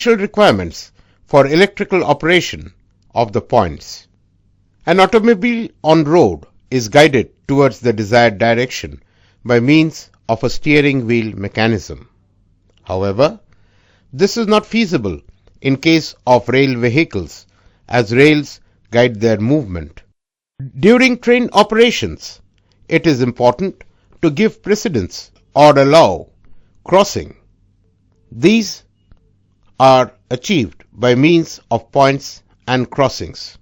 actual requirements for electrical operation of the points. An automobile on road is guided towards the desired direction by means of a steering wheel mechanism. However, this is not feasible in case of rail vehicles, as rails guide their movement. During train operations, it is important to give precedence or allow crossing. These are achieved by means of points and crossings.